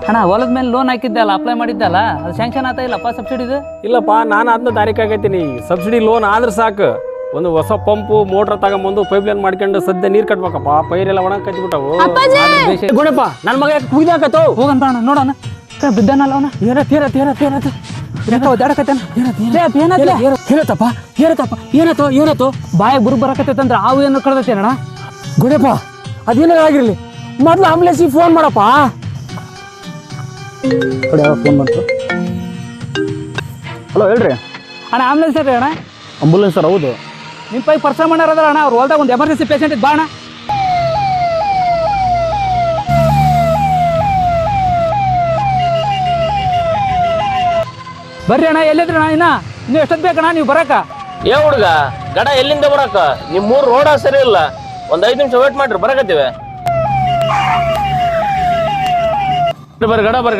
ಅಣ್ಣ ಹೊಲದ ಮೇಲೆ ಲೋನ್ ಹಾಕಿದ್ದಲ್ಲ ಅಪ್ಲೈ ಮಾಡಿದ್ದಲ್ಲ ಅದು ಸ್ಯಾಂಕ್ಷನ್ ಆಗ್ತಾ ಇಲ್ಲಪ್ಪ ಸಬ್ಸಿಡಿದು? ಇಲ್ಲಪ್ಪ ನಾನು ಅದನ್ನ ತಾರೀಕು ಆಗೈತೀನಿ. ಸಬ್ಸಿಡಿ ಲೋನ್ ಆದ್ರೆ ಸಾಕು, ಒಂದು ಹೊಸ ಪಂಪು ಮೋಟ್ರ್ ತಗೊಂಬಂದು ಪೈಪ್ ಲೈನ್ ಮಾಡ್ಕೊಂಡು ಸದ್ಯ ನೀರು ಕಟ್ಬೇಕಪ್ಪ. ಪೈರೆಲ್ಲ ಒಣ ಕಚ್ಬಿಟ್ಟವು. ಗುಣಪ್ಪ ನನ್ನ ಮಗ ಕುಗ್ದಾಕತ್ತೋ ಹೋಗಂತ ಅಣ್ಣ ನೋಡೋಣ ಬಿದ್ದಾನಲ್ಲ ಅವನ ಏನತ್ತೋ ಬಾಯ ಗುರು ಬರಕತ್ತೈತಂದ್ರೆ ಆವು ಏನು ಕಳ್ದೈತೇನಣ್ಣ? ಗುಣಪ್ಪ ಅದೇನೇ ಆಗಿರ್ಲಿ, ಮೊದ್ಲು ಆಂಬುಲೆನ್ಸಿಗೆ ಫೋನ್ ಮಾಡಪ್ಪ. ಫೋನ್ ಬಂತು. ಹಲೋ ಹೇಳ್ರಿ ಅಣ್ಣ ಆಂಬುಲೆನ್ಸ್ ರೀ ಅಣ್ಣ? ಆಂಬುಲೆನ್ಸ್ ಸರ್, ಹೌದು. ನಿಮ್ಮ ಪೈ ಪರ್ಸನ್ ಮಾಡ್ಯಾರಲ್ಲ ಅಣ್ಣ, ಅವ್ರು ಹೊಲ್ದಾಗ ಒಂದು ಎಮರ್ಜೆನ್ಸಿ ಪೇಷಂಟ್ ಇದ್ದು ಬಾ ಅಣ್ಣ. ಬರ್ರಿ ಅಣ್ಣ, ಎಲ್ಲಿದ್ರಿ ಅಣ್ಣ? ಇನ್ನೂ ಎಷ್ಟೊತ್ತು ಬೇಕಣ್ಣ ನೀವು ಬರಕ? ಏ ಹುಡುಗ ಗಡ ಎಲ್ಲಿಂದ ಬರಕ? ನಿಮ್ ಮೂರ್ ರೋಡ ಸರಿ ಇಲ್ಲ, ಒಂದ್ 5 ನಿಮಿಷ ವೇಟ್ ಮಾಡ್ರಿ, ಬರಕತ್ತೀವಿ. ಬರ್ರಿ ಗಡ ಬರ್ರಿ.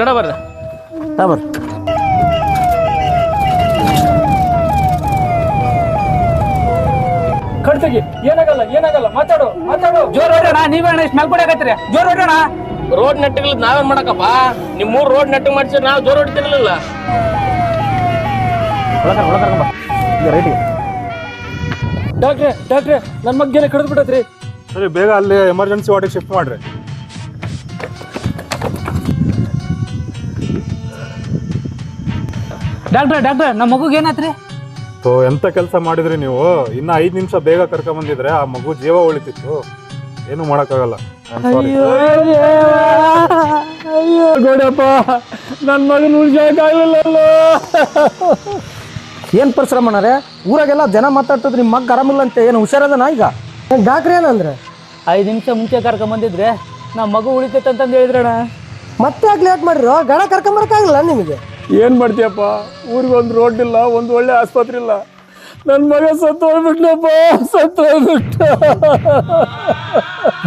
ಕಡ್ತಗಿ ಏನಾಗಲ್ಲ ಮಾತಾಡು. ಜೋರ್ ಹೊಡ್ರಣ, ನೀವೇಣ ಇಷ್ಟು ಮೇಲ್ ಕೊಡಕತ್ತೀರಿ? ಜೋರ್ ಹೊಡ್ರಣ. ರೋಡ್ ನೆಟ್ಟಿಗೆ ನಾವೇನ್ ಮಾಡಕಪ್ಪ? ನಿಮ್ ಮೂರ್ ರೋಡ್ ನೆಟ್ಟಿಗೆ ಮಾಡ್ಸಿದ್ರೆ ನಾವು ಜೋರ್ ಹೊಡಿತಿರ್ಲಿಲ್ಲ. ಡಾಕ್ಟ್ರೆ ನನ್ನ ಮಗ್ಗೇನೆ ಕಡ್ದು ಬಿಟ್ಟತ್ರಿ. ಸರಿ, ಬೇಗ ಅಲ್ಲಿ ಎಮರ್ಜೆನ್ಸಿ ವಾರ್ಡಿಗೆ ಶಿಫ್ಟ್ ಮಾಡ್ರಿ. ಡಾಕ್ಟ್ರೆ ನಮ್ಮ ಮಗುಗೆ ಏನಾತ್ರಿ? ಎಂತ ಕೆಲಸ ಮಾಡಿದ್ರಿ ನೀವು? ಇನ್ನ 5 ನಿಮಿಷ ಬೇಗ ಕರ್ಕೊಂಡ್ ಬಂದಿದ್ರೆ ಆ ಮಗು ಜೀವ ಉಳಿತಿತ್ತು. ಏನು ಮಾಡಕ್ಕಾಗಲ್ಲ. ಗೋಡಪ್ಪ ನನ್ನ ಮಗನ ಉಳಿಸಕ್ಕಾಗಲಿಲ್ಲ. ಏನು ಪರಿಶ್ರಮ ಅಣ್ಣಾರೆ? ಊರಾಗೆಲ್ಲ ಜನ ಮಾತಾಡ್ತಿದ್ರು ನಿಮ್ಮ ಮಗ ಆರಾಮಿಲ್ಲ ಅಂತ. ಏನು ಹುಷಾರದನ ಈಗ? ಡಾಕ್ಟ್ರ್ ಏನಂದ್ರೆ 5 ನಿಮಿಷ ಮುಂಚೆ ಕರ್ಕೊಂಬಂದಿದ್ರೆ ನಮ್ಮ ಮಗು ಉಳಿತೈತೆ ಅಂತಂದು ಹೇಳಿದ್ರಣ್ಣ. ಮತ್ತೆ ಯಾಕೆ ಲೇಟ್ ಮಾಡಿರೋ? ಗಣ ಕರ್ಕೊಂಬರಕ್ಕಾಗಲ್ಲ ನಿಮಗೆ? ಏನ್ ಮಾಡ್ತೀಯಪ್ಪ? ಊರಿಗೊಂದು ರೋಡ್ ಇಲ್ಲ, ಒಂದು ಒಳ್ಳೆ ಆಸ್ಪತ್ರೆ ಇಲ್ಲ. ನನ್ನ ಮಗ ಸತ್ತು ಹೋಗ್ಬಿಟ್ನಪ್ಪ.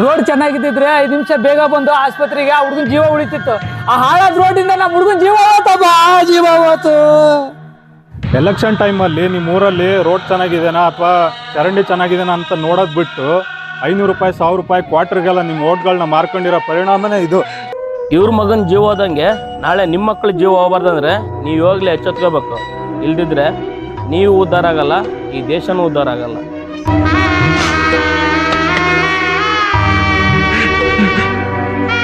ರೋಡ್ ಚೆನ್ನಾಗಿದ್ದಿದ್ರೆ 5 ನಿಮಿಷ ಬೇಗ ಬಂದು ಆಸ್ಪತ್ರೆಗೆ ಆ ಹುಡುಗನ ಜೀವ ಉಳಿತಿತ್ತು. ಆ ಹಾಳಾದ ರೋಡಿಂದ ನಮ್ಮ ಹುಡುಗನ ಜೀವ ಹೋತು. ಎಲೆಕ್ಷನ್ ಟೈಮಲ್ಲಿ ನಿಮ್ಮ ಊರಲ್ಲಿ ರೋಡ್ ಚೆನ್ನಾಗಿದೆನಾ ಅಥವಾ ಚರಂಡಿ ಚೆನ್ನಾಗಿದೆನಾ ಅಂತ ನೋಡೋದು ಬಿಟ್ಟು 500 ರೂಪಾಯಿ 1000 ರೂಪಾಯಿ ಕ್ವಾರ್ಟರ್ಗೆಲ್ಲ ನಿಮ್ಮ ಓಟ್ಗಳನ್ನ ಮಾರ್ಕೊಂಡಿರೋ ಪರಿಣಾಮನೇ ಇದು. ಇವ್ರ ಮಗನ ಜೀವ ಹೋದಂಗೆ ನಾಳೆ ನಿಮ್ಮ ಮಕ್ಳ ಜೀವ ಹೋಗ್ಬಾರ್ದಂದ್ರೆ ನೀವು ಇವಾಗಲೇ ಎಚ್ಚೆತ್ಕೋಬೇಕು. ಇಲ್ದಿದ್ರೆ ನೀವು ಉದ್ಧಾರ ಆಗಲ್ಲ, ಈ ದೇಶನೂ ಉದ್ಧಾರ ಆಗಲ್ಲ.